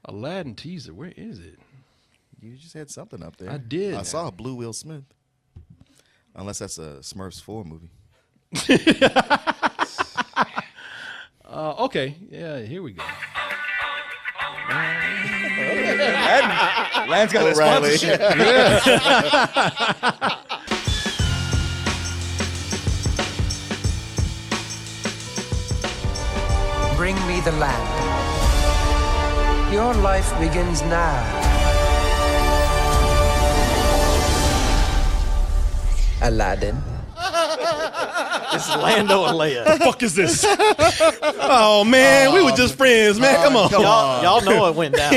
Aladdin teaser. Where is it? You just had something up there. I did. I saw a blue Will Smith. Unless that's a Smurfs 4 movie. Okay. Yeah, here we go. Land's got a sponsorship. Bring me the lamp. Your life begins now. Aladdin. This is Lando and Leia. What the fuck is this? Oh, man. We were just friends, man. Come on. Y'all know it went down.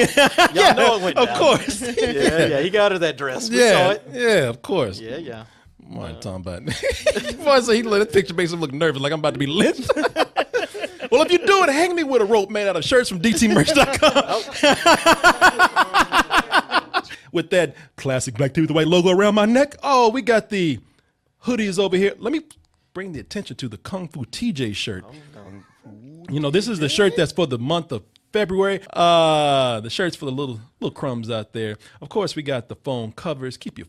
Y'all know it went down. Of course. Yeah, he got her that dress. We saw it. Yeah, of course. Yeah. What am I talking about? Boy, so he let that picture makes him look nervous, like I'm about to be lynched. Well, if you do it, hang me with a rope made out of shirts from dtmerch.com. With that classic black tee with the white logo around my neck. Oh, we got the hoodies over here. Let me bring the attention to the Kung Fu TJ shirt. You know, this is the shirt that's for the month of February. The shirts for the little crumbs out there. Of course, we got the phone covers. Keep your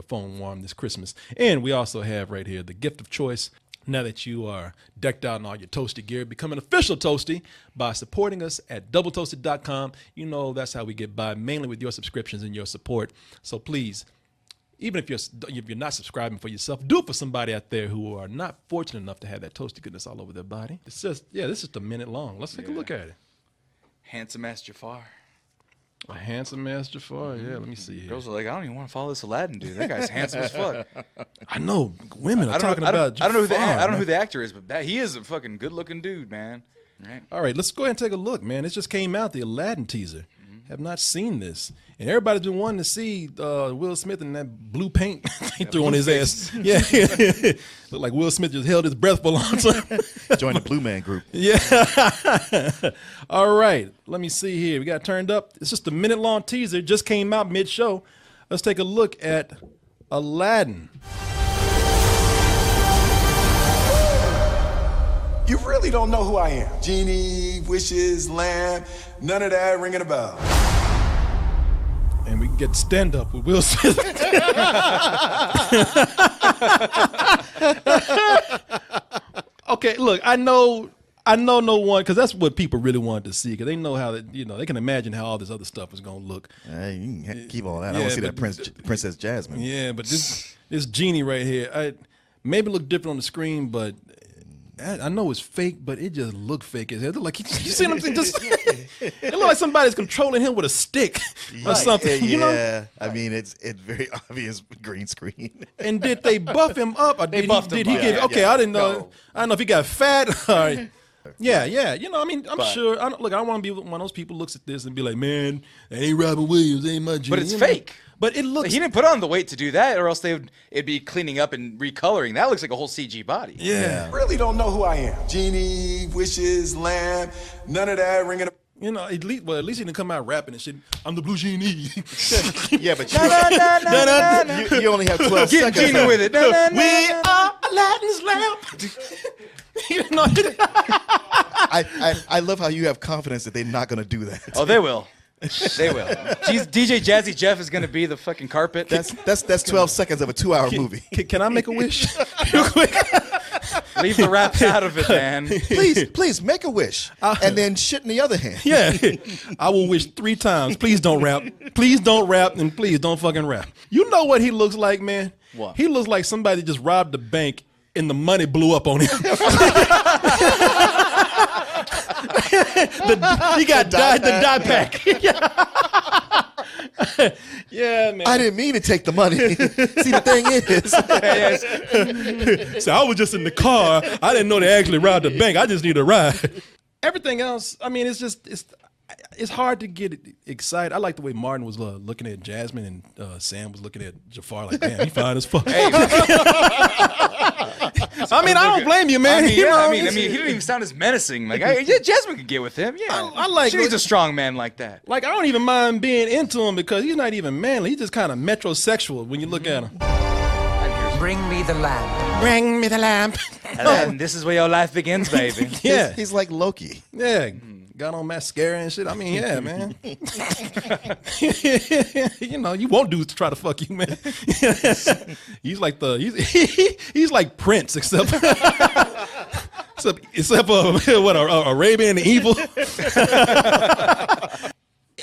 phone warm this Christmas. And we also have right here the gift of choice. Now that you are decked out in all your toasty gear, become an official toasty by supporting us at doubletoasted.com. You know that's how we get by, mainly with your subscriptions and your support. So please, even if you're not subscribing for yourself, do it for somebody out there who are not fortunate enough to have that toasty goodness all over their body. It's just, this is a minute long. Let's take a look at it. Handsome ass Jafar. A handsome ass Jafar. Yeah, let me see here. Girls are like, I don't even want to follow this Aladdin dude. That guy's handsome as fuck. I know women are talking about Jafar. I don't know who the actor is, but he is a fucking good looking dude, man. Right. All right, let's go ahead and take a look, man. It just came out, the Aladdin teaser. Have not seen this. And everybody's been wanting to see Will Smith in that blue paint he threw on his ass. Yeah. Looked like Will Smith just held his breath for a long time. Join the Blue Man Group. Yeah. All right. Let me see here. We got turned up. It's just a minute-long teaser. Just came out mid-show. Let's take a look at Aladdin. You really don't know who I am. Genie, wishes, lamb, none of that ringing a bell. And we can get stand up with Will Smith. Okay, look, I know no one, because that's what people really wanted to see, because they know how they can imagine how all this other stuff is gonna look. You can keep all that. I want to see that Princess Jasmine. Yeah, but this Genie right here, maybe look different on the screen, but I know it's fake, but it just looked fake as hell. Like you see what I'm saying? It looked like somebody's controlling him with a stick or something. Yeah, you know? I mean it's very obvious green screen. And did they buff him up? Or They buffed him up. Okay, Yeah. I didn't know. I don't know if he got fat. Or, yeah. You know, I mean, I'm sure. I don't want to be one of those people who looks at this and be like, man, that ain't Robin Williams, ain't my Genie. But it's fake. But it looks. He didn't put on the weight to do that, or else it'd be cleaning up and recoloring. That looks like a whole CG body. Yeah. Really don't know who I am. Genie, wishes, lamb, none of that ringing a You know, at least he didn't come out rapping and shit. I'm the Blue Genie. Yeah, but You only have 12 Get seconds. Genie with it. We are Aladdin's lamp. You know, I love how you have confidence that they're not going to do that. Oh, they will. They will. DJ Jazzy Jeff is going to be the fucking carpet. That's 12 seconds of a 2-hour movie. Can I make a wish real quick? Leave the raps out of it, man. Please make a wish, and then shit in the other hand. Yeah. I will wish 3 times. Please don't rap. Please don't rap, and please don't fucking rap. You know what he looks like, man? What? He looks like somebody just robbed the bank and the money blew up on him. He got the dye pack. Yeah, man. I didn't mean to take the money. See, the thing is, So I was just in the car. I didn't know they actually robbed the bank. I just need a ride. Everything else, I mean, it's hard to get excited. I like the way Martin was looking at Jasmine and Sam was looking at Jafar like, damn, he fine as fuck. Hey. I mean, I don't blame you, man. I mean, he didn't even sound as menacing. Like, Jasmine could get with him. Yeah, I like. She needs a strong man like that. Like, I don't even mind being into him because he's not even manly. He's just kind of metrosexual when you look at him. Bring me the lamp. Bring me the lamp. And this is where your life begins, baby. Yeah, he's like Loki. yeah. got on mascara and shit. I mean, yeah, man. You know, you want dudes to try to fuck you, man. He's like he's like Prince, except what Arabian Evil.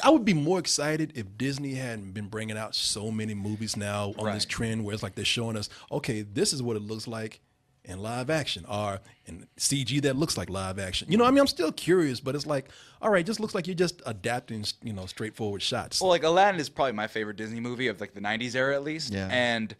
I would be more excited if Disney hadn't been bringing out so many movies now on this trend where it's like they're showing us, okay, this is what it looks like in live action or in CG that looks like live action. You know, I mean, I'm still curious, but it's like, all right, just looks like you're just adapting, you know, straightforward shots. Well, like Aladdin is probably my favorite Disney movie of like the 90s era at least. Yeah. And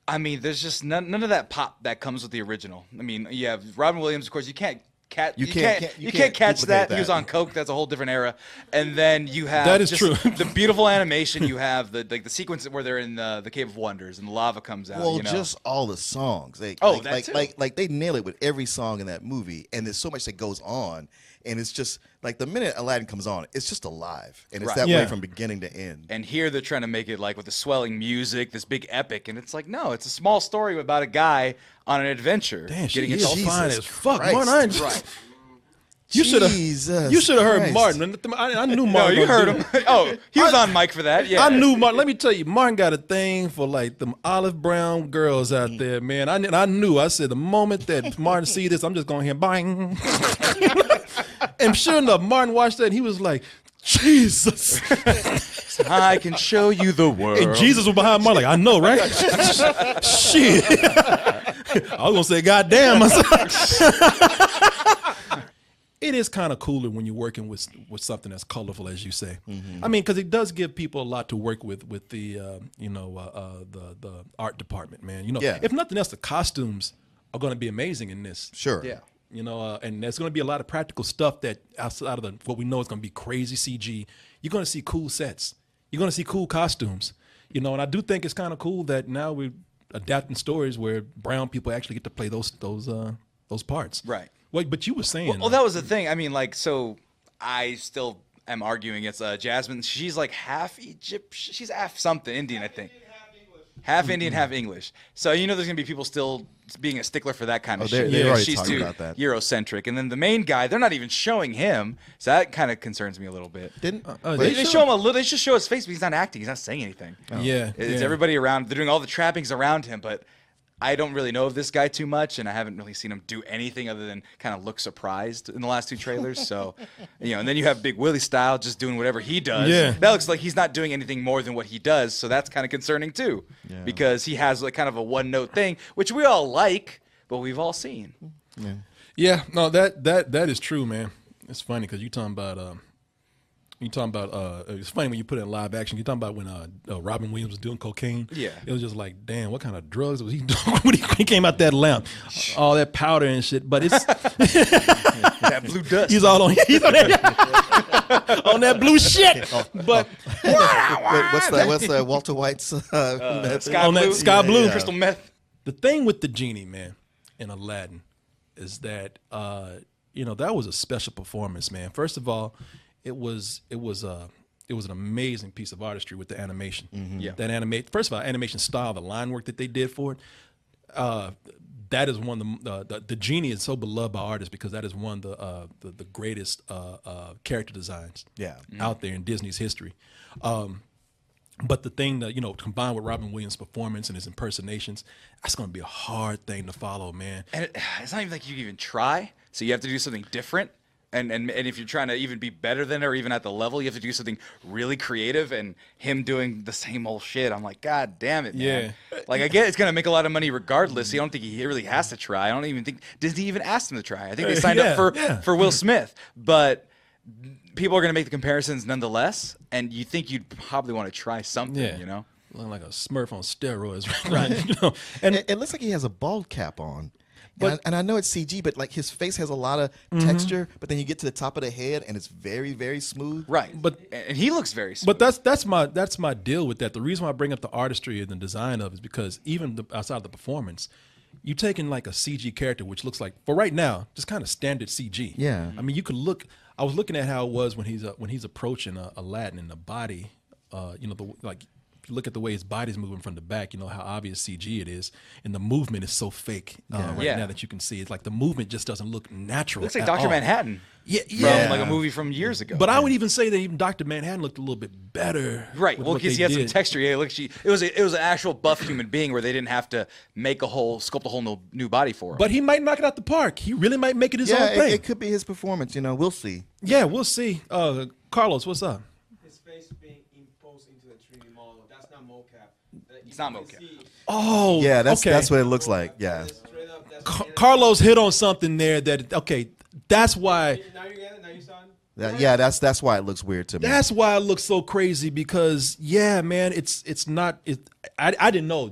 I mean, there's just none of that pop that comes with the original. I mean, you have Robin Williams, of course, you can't catch that. He was on coke. That's a whole different era. And then you have that is just true. the beautiful animation. You have the sequence where they're in the Cave of Wonders and the lava comes out. Well, you know? just all the songs. They, that too. like they nail it with every song in that movie, and there's so much that goes on, and it's just like the minute Aladdin comes on, it's just alive, and it's that way from beginning to end. And here they're trying to make it like with the swelling music, this big epic, and it's like no, it's a small story about a guy on an adventure. Damn, getting she is fine as fuck. Christ. Right. You should have heard Martin. I knew Martin. No, you heard him. Oh, he was on mic for that. Yeah, I knew Martin. Let me tell you, Martin got a thing for like them olive brown girls out there, man. I knew. I said the moment that Martin see this, I'm just going to hear bang. And sure enough, Martin watched that and he was like, Jesus. I can show you the world. And Jesus was behind Martin like, I know, right? Shit. I was going to say, God damn. It is kind of cooler when you're working with something that's colorful, as you say. Mm-hmm. I mean, because it does give people a lot to work with the the art department, man. You know, if nothing else, the costumes are going to be amazing in this. Sure. Yeah. You know, and there's going to be a lot of practical stuff that outside of what we know is going to be crazy CG. You're going to see cool sets. You're going to see cool costumes. You know, and I do think it's kind of cool that now we're adapting stories where brown people actually get to play those parts. Right. Wait, but you were saying. Well, that was the thing. I mean, like, so I still am arguing it's Jasmine. She's like half Egyptian. She's half something Indian, I think. Half Indian, half English. So you know, there's gonna be people still being a stickler for that kind of shit. They're already She's talking too about that. Eurocentric, and then the main guy, they're not even showing him. So that kind of concerns me a little bit. They show him a little. They just show his face, but he's not acting. He's not saying anything. Yeah, It's everybody around. They're doing all the trappings around him, but I don't really know of this guy too much, and I haven't really seen him do anything other than kind of look surprised in the last two trailers. So, you know, and then you have Big Willie Style just doing whatever he does. Yeah. That looks like he's not doing anything more than what he does, so that's kind of concerning too, because he has like kind of a one-note thing, which we all like, but we've all seen. Yeah, no, that is true, man. It's funny because you're talking about it's funny when you put it in live action. You're talking about when Robin Williams was doing cocaine. Yeah. It was just like, damn, what kind of drugs was he doing when he came out that lamp? All that powder and shit. But it's That blue dust. he's on that, on that blue shit. But What's the Walter White's Sky on blue, that sky blue. crystal meth. The thing with the Genie, man, in Aladdin is that that was a special performance, man. First of all, it was an amazing piece of artistry with the animation. Mm-hmm. Yeah. That first of all, animation style, the line work that they did for it. That is one of the Genie is so beloved by artists because that is one of the greatest character designs out there in Disney's history. But the thing that, combined with Robin Williams' performance and his impersonations, that's going to be a hard thing to follow, man. And it's not even like you even try. So you have to do something different. And if you're trying to even be better than it or even at the level, you have to do something really creative. And him doing the same old shit, I'm like, God damn it, man. Yeah. Like, I get it's going to make a lot of money regardless. I don't think he really has to try. I don't even think Disney even asked him to try. I think they signed up for Will Smith. But people are going to make the comparisons nonetheless. And you think you'd probably want to try something, you know? Looking like a Smurf on steroids, right? And it looks like he has a bald cap on. But, and I know it's CG, but like his face has a lot of texture. But then you get to the top of the head, and it's very, very smooth. Right. And he looks very smooth. But that's my deal with that. The reason why I bring up the artistry and the design of it is because even outside of the performance, you taking like a CG character, which looks like for right now just kind of standard CG. Yeah. I mean, you could look. I was looking at how it was when he's approaching Aladdin in the body. look at the way his body's moving from the back, you know how obvious CG it is, and the movement is so fake now that you can see. It's like the movement just doesn't look natural. Looks like Dr. Manhattan. From like a movie from years ago. But I would even say that even Dr. Manhattan looked a little bit better. Right. Well, because he had some texture. Yeah, look, it was an actual buff human being where they didn't have to sculpt a whole new body for him. But he might knock it out the park. He really might make it his own thing. It could be his performance. You know, we'll see. Yeah, we'll see. Carlos, what's up? His face being imposed into the 3D model. That's not mocap. It's not mocap. Oh, yeah, that's okay. what it looks like. Yeah. Carlos hit on something there that's why. Now you get it. Now you saw it. Yeah, that's why it looks weird to me. That's why it looks so crazy because man, it's not. I didn't know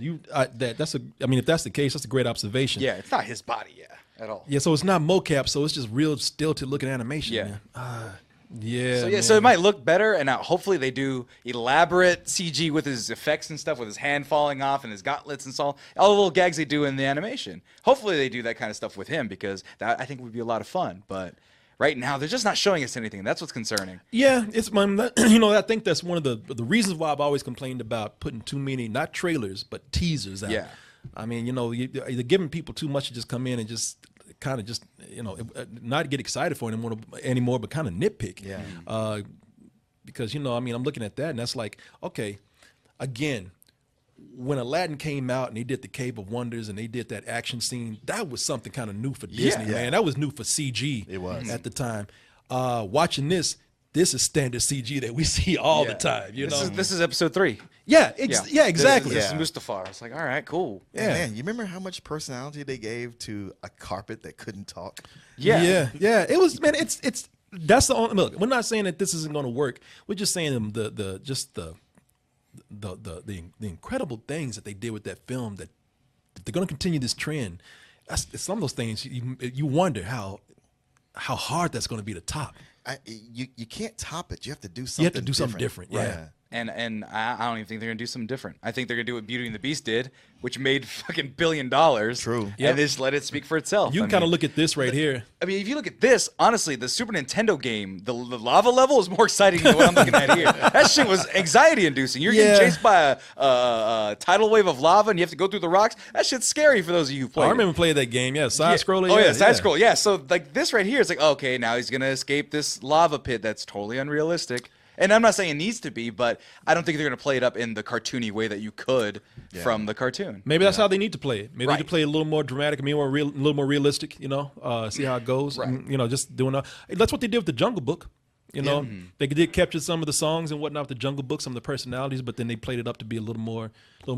that's a. I mean, if that's the case, that's a great observation. Yeah, it's not his body, at all. Yeah, so it's not mocap, so it's just real stilted looking animation. Yeah. Man. So it might look better, and hopefully they do elaborate CG with his effects and stuff, with his hand falling off and his gauntlets and all the little gags they do in the animation. Hopefully they do that kind of stuff with him because that I think would be a lot of fun. But right now they're just not showing us anything. That's what's concerning. Yeah, it's I think that's one of the reasons why I've always complained about putting too many not trailers but teasers out. Yeah, I mean you're giving people too much to just come in and just kind of just not get excited for it anymore, but kind of nitpick. Yeah. Because I'm looking at that and that's like, okay, again, when Aladdin came out and they did the Cave of Wonders and they did that action scene, that was something kind of new for Disney, man. That was new for CG. It was at the time. Watching this is standard CG that we see all the time. This is episode 3. Yeah, exactly. This is Mustafar. It's like, all right, cool. Yeah, man, you remember how much personality they gave to a carpet that couldn't talk? Yeah. It was, man. It's that's the only look. We're not saying that this isn't going to work. We're just saying the incredible things that they did with that film that they're going to continue this trend. It's some of those things you wonder how hard that's going to be to top. You can't top it. You have to do something. You have to do something different. Yeah. Right. And I don't even think they're gonna do something different. I think they're gonna do what Beauty and the Beast did, which made fucking $1 billion. True. And just let it speak for itself. You can kind of look at this right here. I mean, if you look at this, honestly, the Super Nintendo game, the lava level is more exciting than what I'm looking at here. That shit was anxiety-inducing. You're getting chased by a tidal wave of lava, and you have to go through the rocks. That shit's scary for those of you who played. I remember playing that game. Yeah, side-scroller. Oh yeah, side-scroll. Yeah. So like this right here, it's like, okay, now he's gonna escape this lava pit that's totally unrealistic. And I'm not saying it needs to be, but I don't think they're going to play it up in the cartoony way that you could from the cartoon. Maybe that's how they need to play it. Maybe they need to play it a little more dramatic, a little more realistic, see how it goes. Right. And, just doing that's what they did with the Jungle Book. They did capture some of the songs and whatnot with the Jungle Book, some of the personalities, but then they played it up to be a little more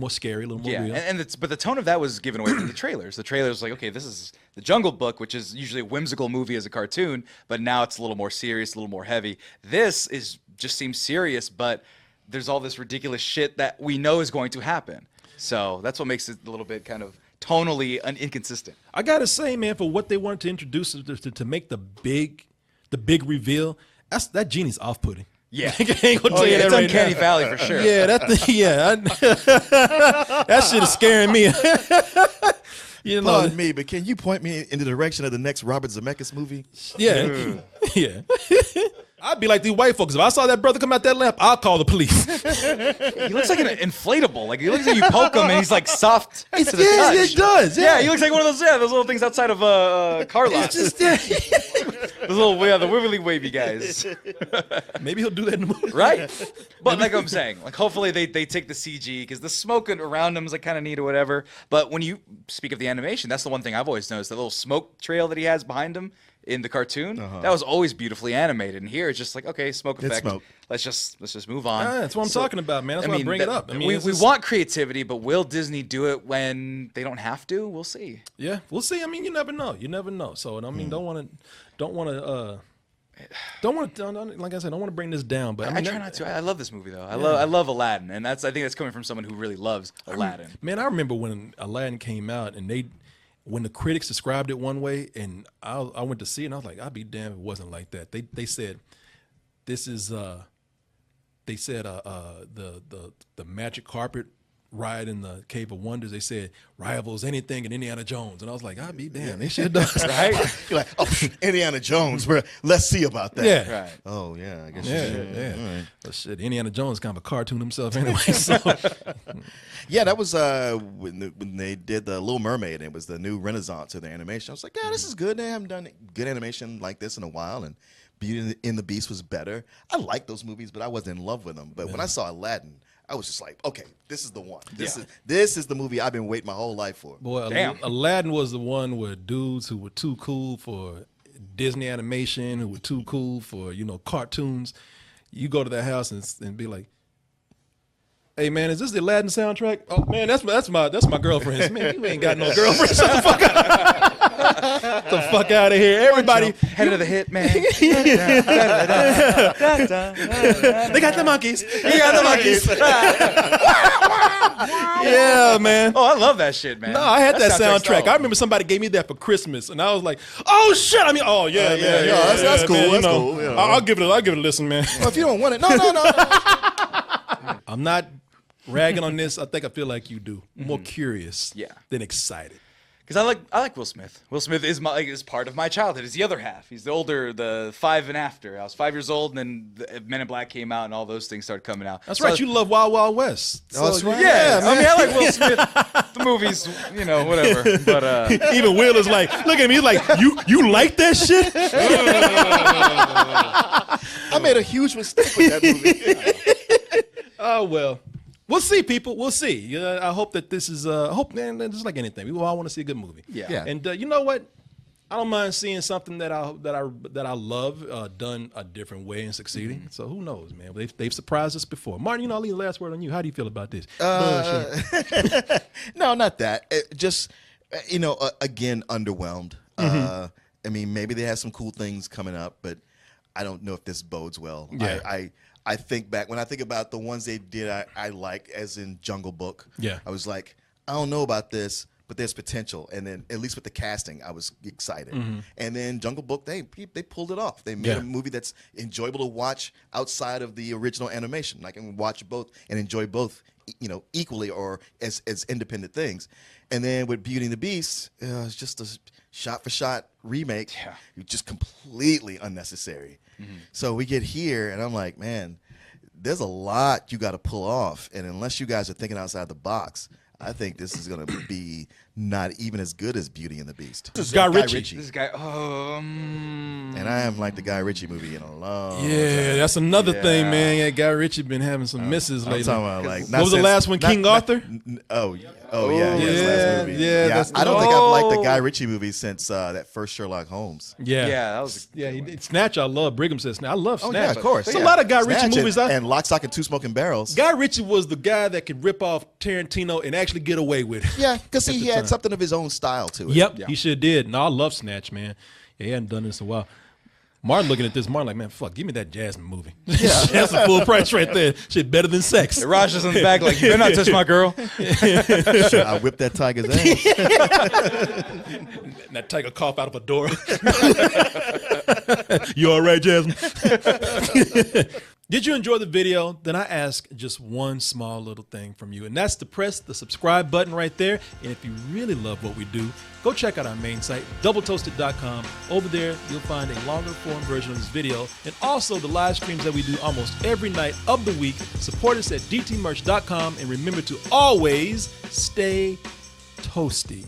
scary, a little more real. But the tone of that was given away from the trailers. The trailers was like, okay, this is the Jungle Book, which is usually a whimsical movie as a cartoon, but now it's a little more serious, a little more heavy. This just seems serious, but there's all this ridiculous shit that we know is going to happen. So that's what makes it a little bit kind of tonally inconsistent. I gotta say, man, for what they wanted to introduce to make the big reveal. That Genie's off-putting. Yeah, it's uncanny valley for sure. Yeah, that shit is scaring me. Pardon me, but can you point me in the direction of the next Robert Zemeckis movie? Yeah, yeah. I'd be like these white folks. If I saw that brother come out that lamp, I'll call the police. He looks like an inflatable. Like he looks like you poke him and he's like soft to the touch. It does. Yeah, he looks like one of those little things outside of car lots. Those little the wibbly wavy guys. Maybe he'll do that in the movie. Right? But like I'm saying, like hopefully they take the CG because the smoke around him is like kind of neat or whatever. But when you speak of the animation, that's the one thing I've always noticed. The little smoke trail that he has behind him in the cartoon, that was always beautifully animated. And here it's just like, okay, smoke effect. Smoke. Let's just move on. That's what I'm talking about, man. That's why I bring it up. I mean, we want creativity, but will Disney do it when they don't have to? We'll see. Yeah, we'll see. I mean, you never know. So, I mean, don't want to. Like I said, don't want to bring this down. But I try not to. I love this movie though. I love Aladdin, and I think that's coming from someone who really loves Aladdin. Man, I remember when Aladdin came out, and when the critics described it one way, and I went to see it, and I was like, I'd be damned if it wasn't like that. They said this is the magic carpet ride in the Cave of Wonders, they said rivals anything in Indiana Jones, and I was like, I'll be damned, they sure does, right? You're like, oh, Indiana Jones, bro. Let's see about that. Yeah. Right. Oh yeah, I guess. Yeah. All right. But shit, Indiana Jones is kind of a cartoon himself anyway. So Yeah, that was when they did the Little Mermaid. It was the new renaissance of their animation. I was like, yeah, this is good. They haven't done good animation like this in a while, and Beauty and the Beast was better. I liked those movies, but I wasn't in love with them. But when I saw Aladdin, I was just like, okay, this is the one. This is the movie I've been waiting my whole life for. boy, Damn. Aladdin was the one where dudes who were too cool for Disney animation, who were too cool for cartoons. You go to their house and be like, hey man, is this the Aladdin soundtrack? Oh man, that's my girlfriend. Man, you ain't got no girlfriend. Shut the fuck up. Get the fuck out of here. Everybody Head of the hit, man. They got the monkeys. You got the monkeys. Yeah, man. Oh, I love that shit, man. No, I had that soundtrack's soundtrack. dope. I remember somebody gave me that for Christmas, and I was like, "Oh shit!" I mean, oh yeah, man. that's cool. Man, That's cool. You know. I'll give it a listen, man. Well, if you don't want it, no. I'm not ragging on this. I think I feel like you do. More curious, Yeah. than excited. Because I like Will Smith. Will Smith is part of my childhood. He's the other half. He's the 5 and after. I was 5 years old, and then Men in Black came out, and all those things started coming out. That's So right. You love Wild Wild West. Oh, that's right. Yeah, I mean, I like Will Smith. The movies, whatever. But Even Will is like, look at me. He's like, you like that shit? I made a huge mistake with that movie. Oh well. We'll see, people. We'll see. I hope that this is. I hope, man. Just like anything, we all want to see a good movie. Yeah. And you know what? I don't mind seeing something that I love done a different way and succeeding. So who knows, man? They've surprised us before. Martin, I'll leave the last word on you. How do you feel about this? No, not that. Just again, underwhelmed. I mean, maybe they have some cool things coming up, but I don't know if this bodes well. Yeah. I think back when I think about the ones they did, I like, as in Jungle Book. Yeah. I was like, I don't know about this, but there's potential. And then at least with the casting, I was excited. And then Jungle Book, they pulled it off. They made a movie that's enjoyable to watch outside of the original animation. I can watch both and enjoy both, equally or as independent things. And then with Beauty and the Beast, it's just a shot-for-shot remake. Yeah. Just completely unnecessary. So we get here, and I'm like, man, there's a lot you got to pull off. And unless you guys are thinking outside the box, I think this is going to be not even as good as Beauty and the Beast. This is Guy Ritchie. this guy, And I haven't liked the Guy Ritchie movie in a long time. That's another thing, man. Yeah, Guy Ritchie been having some misses I'm lately. talking about, like, What was the last one? King Arthur? His last movie. that's I don't think I've liked the Guy Ritchie movie since that first Sherlock Holmes. Yeah, that was. Snatch. I love. Brigham says Snatch. I love Snatch. Oh yeah, of course. There's a lot of Guy Ritchie Snatch movies. and Lock, Stock, and Two Smoking Barrels. Guy Ritchie was the guy that could rip off Tarantino and actually get away with it. Yeah, because he had something of his own style to it. Yep, he sure did. No, I love Snatch, man. Yeah, he hadn't done this in a while. Martin looking at this, Martin like, man, fuck, give me that Jasmine movie. Yeah. That's a full price right there. Shit better than sex. Raj is in the back like, you better not touch my girl. I whipped that tiger's ass. And that tiger cough out of a door. You all right, Jasmine? Did you enjoy the video? Then I ask just one small little thing from you, and that's to press the subscribe button right there. And if you really love what we do, go check out our main site, doubletoasted.com. Over there, you'll find a longer form version of this video and also the live streams that we do almost every night of the week. Support us at dtmerch.com, and remember to always stay toasty.